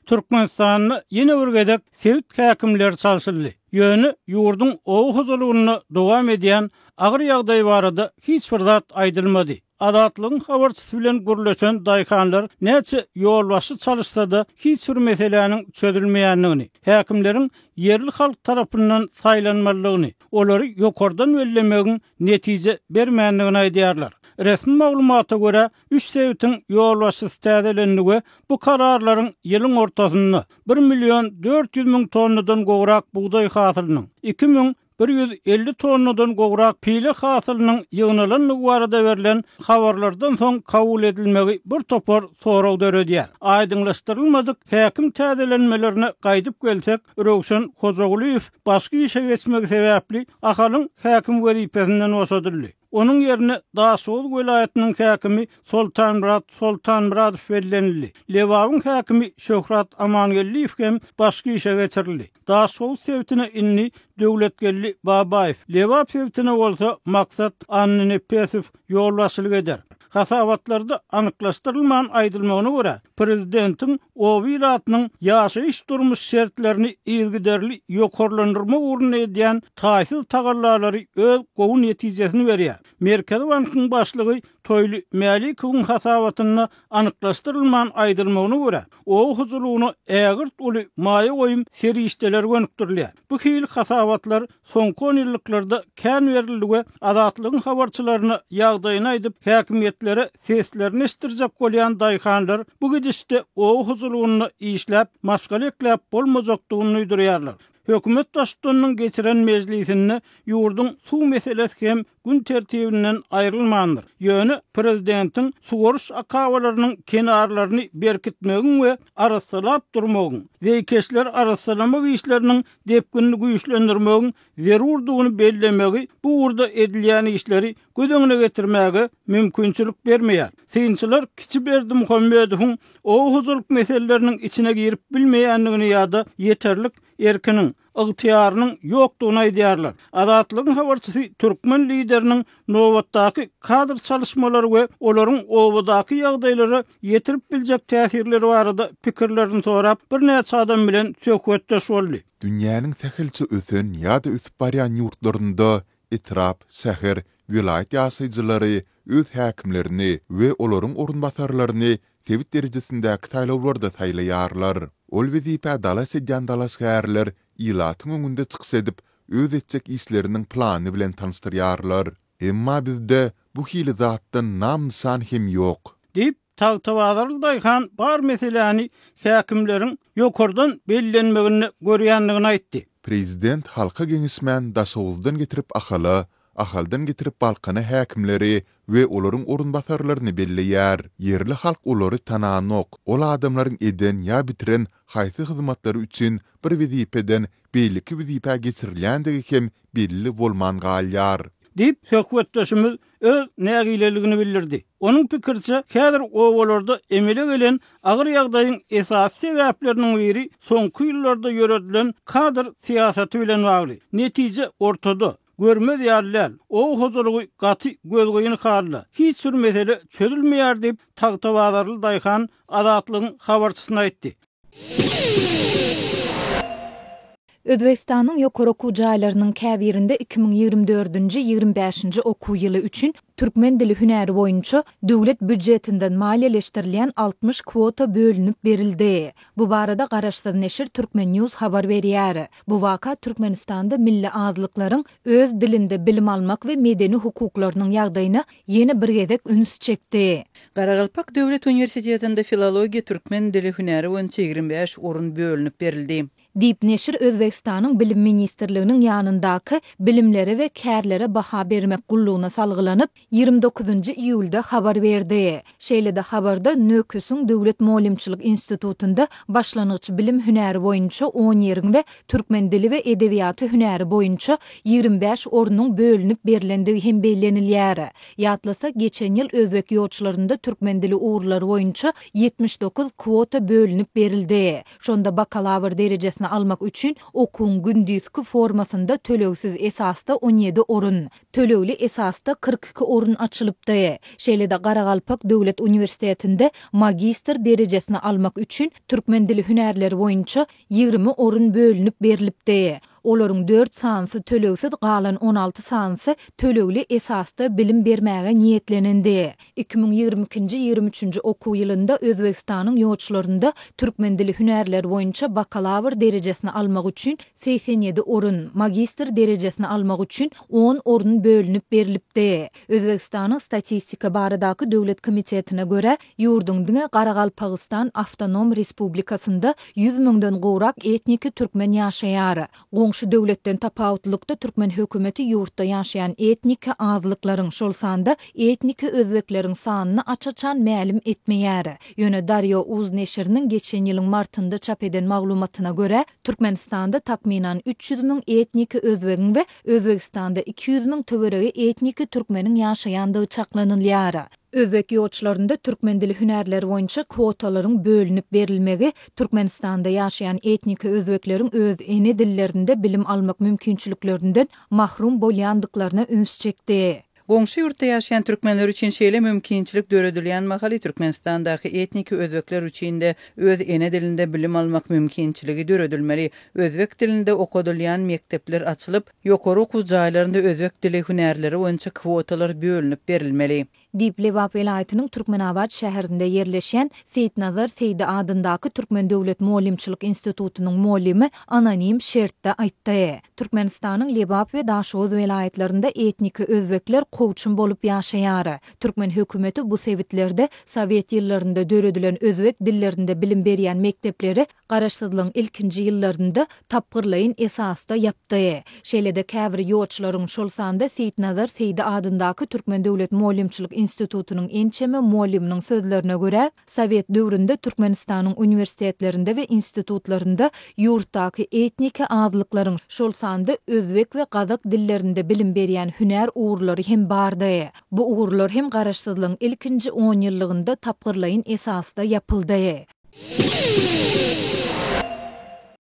Türkmenistan'ı yine bir gedek sevit häkimler çalşyldy. Ýöne ýurdun ow huzurlugyny dowam edýän agyr ýagdaý barada hiç bir zat aýdylmady. Adatlygyň habarçysy bilen gürleşen daýkanlar näçe ýol başy çalyşsa da hiç bir meseleniň çözülmeýändigini, häkimleriň yerli halk tarapyndan saýlanmalygyny, olary ýokardan bellemegiň netije bermeýändigini aýdýarlar. Resmi maglumata göre 3 sewitin ýol başysy täzelenligi bu kararlaryň ýylyň ortasynda 1.400.000 tonnadan gowrak buğday hasylynyň 2.150 tonnadan gowrak pile hasylynyň ýygnalanlygy barada berilen habarlardan soň kabul edilmegi bir topar soraw döredýär. Aýdyňlaşdyrylmadyk häkim täzelenmelerine gaýdyp gelsek, Röwşen Hojaguliýew başga işe geçmek sebäpli ahalyň häkim wezipesinden oşadyldy. Onun yerine Daşoğlu vilayetinin häkimi Sultanmuradow bellenildi. Lewabyň häkimi Şöhrat Amangelliýew hem başga işe geçirildi. Daşoğlu sewtine inni Döwletgelli Babaýew, Lewap sewtine bolsa maksat Annenepesiw ýolbaşçylyk eder. Hasabatlarda anyklaşdyrylmayan aýdylmagyna görä, prezidentiň o vilayatynyň ýaşaýyş durmuş şertlerini ilgiderli ýokarlandyrma ugruna edýän taýsyz tagarlalary öz gowun netijesini berýär. Merkezi Bankyň başlygy Toýly Mälikowyň hasabatyny anyklaşdyrylmayan aýdylmagyna görä, o huzurlugyny ägirt uly maýa goýum serişdeler gönükdirler. Bu hil hasabatlar soňky 10 ýyllarda kän berildige adatlygyň habarçylaryna ýagdaýyny aýdyp häkimiýetlere seslerini estirjek bolýan daýkanlar bu gidişde o huzurlugyny işläp, maskal ekläp bolmajakdygyny öýdürýärler. Hökümet başçysynyň geçiren meclisinde ýurdun suw meselesi hem gün tertibinden aýrylmandyr. Ýöne prezidentiň suwaruş akawalarynyň kenarlaryny berkitmegi we arasylap durmagy, zeýkeşler arasalamak işleriniň depkinini güýçlendirmegi, zerurdugyny bellemegi, bu urda edilýän işleri gödeňine getirmäge mümkinçilik bermeýär. Synçylar Kiçi Berdimuhammedowyň o huzurluk meseleleriniň içine girip bilmeýändigini ýa-da yeterlik erkiniň ygtyýarynyň ýokdugyny aýdýarlar. Adatlygyň habarçysy türkmen lideriniň nowatdaky kadr çalışmalary we olaryň owadaky ýagdaýlary ýetirip biljek täsirleri barada pikirlerini sorap bir näçe adam bilen söhbetdeş boldy. Dünýäniň tähilçi ösen ýa-da ösüp barýan ýurtlarynda etrap, şäher, vilayet ýaşaýjylary öz häkimlerini we olaryň orunbasarlaryny sewit derejesindäki taýlawlarda taýlaýarlar. Ol wezipe dalas edýän dalas şäherler ilatyň öňünde çyks edip öz etjek işleriniň plany bilen tanıştyrýarlar. Emma bizde bu hili zatdan namsan hem ýok. Dip tagtawadarly daýkan bar meseleni häkimleriň ýokardan bellenmegini görýändigini aýtdy. Prezident halka geňişmän Daşowuldan getirip ahaldan getirip balkana häkimleri we olaryň orunbasarlaryny belleýär. Yerli halk olary tananok, ol adamlaryň eden ýa bitiren haýsy hyzmatlary üçin bir wezipeden beýleki wezipe geçirilýändigi hem belli bolman galýar. Dip söhbetdeşimiz öz nägileligini bildirdi. Onun pikirçe häzir owalarda emele gelen agyr ýagdaýyň esasy sebäpleriniň biri soňky ýyllarda ýöredilen kadr siýasaty bilen bagly. Netije ortada. Görmez ýerler, o huzurlugy gaty gözgoýuny harly. Hiç bir mesele çözülmeýär diýip tagtawadarly daýkan adatlygyň habarçysyna aýtdy. Özbekistanyň ýokary okuw jaýlarynyň käbirinde 2024-25 okuw ýyly üçin türkmen dili hünäri boýunça döwlet büdjetinden maliýeleşdirilýän 60 kwota bölünip berildi. Bu barada Garaşsyz neşir Türkmen News habar berýär. Bu waka Türkmenistanda milli azlyklaryň öz dilinde bilim almak we medeni hukuklarynyň ýagdaýyna ýeni bir gedek üns çekdi. Garagalpak Döwlet Uniwersitetinde filologiýa türkmen dili hünäri boýunça 25 orun bölünip berildi. Dip neşir Özbekistanyň bilim ministrliginiň ýanyndaky bilimlere we kärlere baha bermek gullugyna salgylanyp 29 iýulda habar berdi. Şeýle-de habarda Nöküsüň Döwlet Molimçilik Institutunda başlanyç bilim hünäri boýunça 10 ýeriň we türkmen dili we edebiýaty hünäri boýunça 25 ornuň bölünip berilendigi hem bellenilýär. Ýatlasa geçen ýyl özbek ýolçularynda türkmen dili uğurlary boýunça 79 kwota bölünip berildi. Şonda bakalavr derejesi derejesini almak üçin okuň gündüzki formasynda tölegsiz esasda 17 orun, tölegli esasda 42 orun açylypdy. Şeýle-de Garagalpak Döwlet Uniwersitetinde magister derejesini almak üçin türkmen dili hünärleri boýunça 20 orun bölünip berilipdi. Olaryň 4 sansy tölegsiz, galan 16 sansy tölegli esasda bilim bermäge niýetlenendi. 2022-23 okuw ýylynda Özbegistanyň ýoğuşlarynda türkmen dili hünärleri boýunça bakalavr derejesini almak üçin 87 orun, magister derejesini almak üçin 10 orun bölünip berilipdi. Özbegistanyň statistika baradaky döwlet komitetine göre ýurduň diňe Garagalpagystan Awtonom Respublikasynda 100 000-den gowrak etniki türkmen ýaşaýar. Goňşy döwletden tapawutlykda türkmen hökümeti ýurtda ýaşaýan etniki azlyklaryň şol sanda etniki özbekleriň sanyny açaçan mälim etmeýär. Ýöne Daryo Uz neşriniň geçen ýylyň martynda çap eden maglumatyna göre Türkmenistanda takminan 300 000 etniki özbegiň we Özbegistanda 200 000 töweregi etniki türkmeniň ýaşaýandygy çaklanylýar. Özbek ýoğuşlarynda türkmen dili hünärleri boýunça kwotalaryň bölünip berilmegi Türkmenistanda ýaşaýan etniki özbekleriň öz ene dillerinde bilim almak mümkinçiliklerinden mahrum bolýandyklaryna üns çekdi. Goňşy ýurtda ýaşaýan türkmenler üçin şeýle mümkinçilik döredilýän mahaly Türkmenistandaky etniki özbekler üçin de öz ene dilinde bilim almak mümkinçiligi döredilmeli. Özbek dilinde okudylýan mektepler açylyp, ýokary okuw jaýlarynda özbek dili hünärleri boýunça kwotalar bölünip berilmeli. Diýip Lewap welaýatynyň Türkmenabad şäherinde ýerleşen Seýitnazar Seýdi adyndaky Türkmen Döwlet Molimçilik Institutunyň molimi anonim şertde aýtdy. Türkmenistanyň Lewap we Daşoz welaýatlarynda etniki özbekler kowçun bolup ýaşaýar. Türkmen hökümeti bu sewitlerde Sowet ýyllarynda döredilen özbek dillerinde bilim berýän mektepleri garaşsyzlygyň ilkinji ýyllarynda tapgyrlaýyn esasda ýapdy. Şeýle-de käbir ýoğuşlaryň şol sanda Seýitnazar Seýdi adyndaky Türkmen Döwlet Molimçilik Institutunyň ençeme moliminiň sözlerine göre Sowet döwründe Türkmenistanyň uniwersitetlerinde we institutlarynda ýurtdaky etniki azlyklaryň şol sanda özbek we gazak dillerinde bilim berýän hünär uğurlary hem bardy. Bu uğurlar hem garaşsyzlygyň ilkinji 10 ýyllygynda tapgyrlaýyn esasda ýapyldy.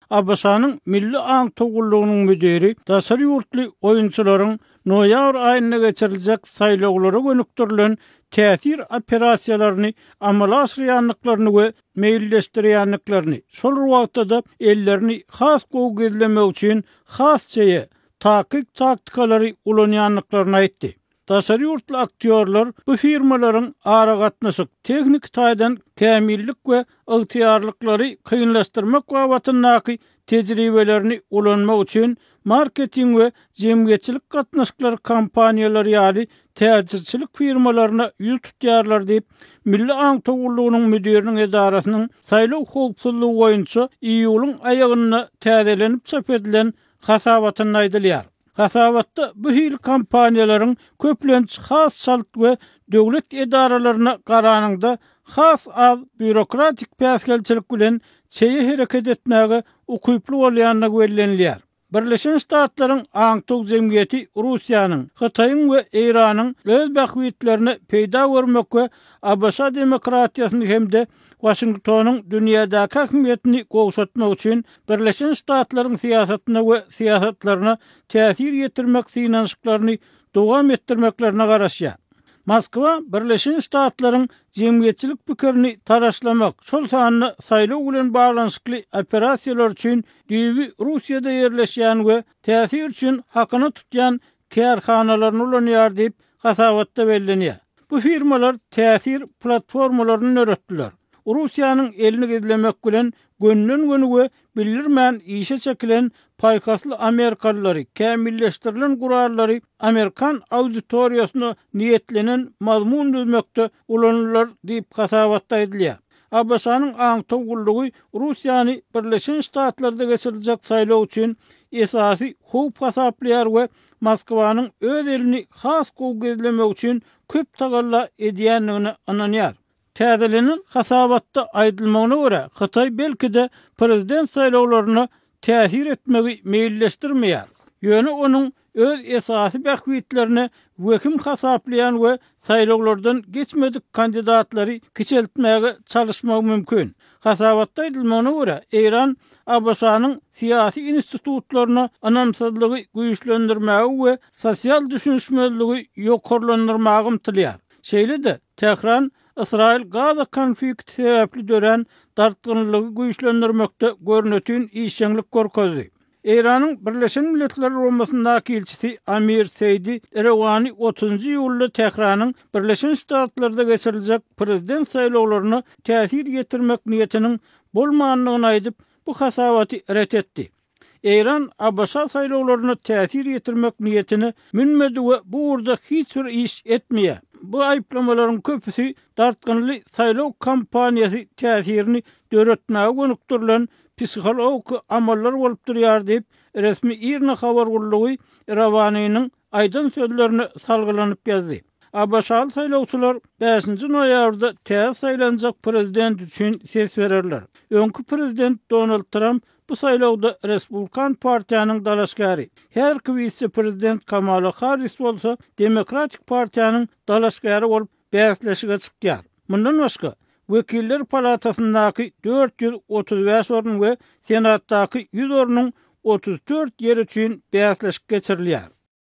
Abasanyň Milli Aň Togullugynyň müdiri Dasar ýurtly oýunçylaryň noýabr aýyna geçiriljek saýlawlara gönükdirilen täsir operasiýalaryny amala aşyrýanlyklaryny we meýilleşdirýänliklaryny şol wagtda ellerini has gowy gezlemek üçin hasçaýa takyk taktikalary ulanýanlyklaryny aýtdy. Dasar ýurtly aktýorlar bu firmalaryň ara gatnaşyk teknik taýdan kämillik we ygtyýarlyklary kynlaşdyrmak wagtyndaky tejribelerini ulanmak üçin marketing we jemgyetçilik gatnaşyklary kampaniýalary ýaly täzirçilik firmalaryna ýüz tutýarlar diýip Milli Aň Togullugynyň müdiriniň edarasynyň saýlaw howpsuzlygy boýunça iýulyň aýagyna täzelenip çap edilen hasabatyny aýdylýar. Hasabatda bu hil kampaniýalaryň köplenç has şalt we döwlet edaralaryna garanyňda has az bürokratik päsgelçilik bilen çeýe hereket etmäge ukyply bolýanyna bellenilýär. Birleşen Ştatlaryň Aňtog jemgyýeti Russiýanyň, Hytaýyň we Iranyň öz bähwitlerini peýda görmek we Abasa demokratiýasyny hemde Washingtonyň dünýädäki häkimetini gowşatmak üçin Birleşen Ştatlaryň siýasatyna we siýasatlaryna täsir ýetirmek synanyşyklaryny dowam etdirmeklerine garaşýar. Moskwa Birleşen Ştatlaryň jemgyýetçilik pikirini taraşlamak, şol sanyny saýlaw bilen baglanyşykly operasiýalar üçin diýip Russiýada ýerleşýän we täsir üçin hakyny tutýan kärhanalaryny ulanýar diýip hasabatda bellenýär. Bu firmalar täsir platformalaryny öretdiler. Russiýanyň elini gezlemek bilen gönnün-gönüge bildirmän işe çekilen paýkasly Amerikalylary, kämilleşdirilen gurallary Amerikan auditoriýasyna niýetlenen mazmun düzmekde ulanýarlar diýip hasabatda edilýär. Abasanyň Aň Togullugy Russiýany Birleşen Ştatlarda geçiriljek saýlaw üçin esasy howp hasaplaýar we Moskwanyň öz elini has gowy gezlemek üçin köp tagalla edýänligini ananýar. Täzelenen hasabatda aýdylmagyna görä, Hytaý belki-de prezident saýlawlaryna täsir etmegi meýilleşdirmeýär. Ýöne onuň öz esasy bähwitlerini wekim hasaplayan we saýlawlardan geçmedik kandidatlary kiçeltmäge çalışmak mümkin. Hasabatda edilmegine görä, Eýran Abaşanyň siyasi institutlaryny anamsazlygy güýçlendirmäge we sosial düşünşmezligi ýokarlandyrmagy umtylýar. Şeýle-de Tehran İsrail Gaza konflikti sebäpli dören dartgynlygy güýçlendirmekde görnetýän işçilik görkezdi. Eýranyň Birleşen Milletler Romasyndaky elçisi Amir Seydi Erewani 30-njy ýylda Tehranyň Birleşen Ştatlarda geçiriljek prezident saýlawlaryna täsir getirmek niýetiniň bolmanlygyny aýdyp, bu hasabaty ret etdi. Eýran Abaşa saýlawlaryna täsir getirmek niýetini minmedi we bu urda hiç bir iş etmeýär. Bu aýplamalaryň köpüsi dartgynly saýlaw kampaniýasy täsirini döretmäge gönükdirilen psikologik amallar bolup durýar diýip resmi İRNA habar gullugy Ravanynyň aýdan sözlerini salgylanyp ýazdy. Abaşaly saýlawçylar 5-nji noýabrda täze saýlanjak prezident üçin ses bererler. Öňkü prezident Donald Trump bu saýlawda Respublikan partiýanyň dalaşgary, her vice-prezident Kamala Harris bolsa Demokratik partiýanyň dalaşgary bolup bäsleşige çykýar. Mundan başga Wekiller Palatasyndaky 435 orun we Senatdaky 100 orunyň 34 ýeri üçin bäsleşik geçirilýär.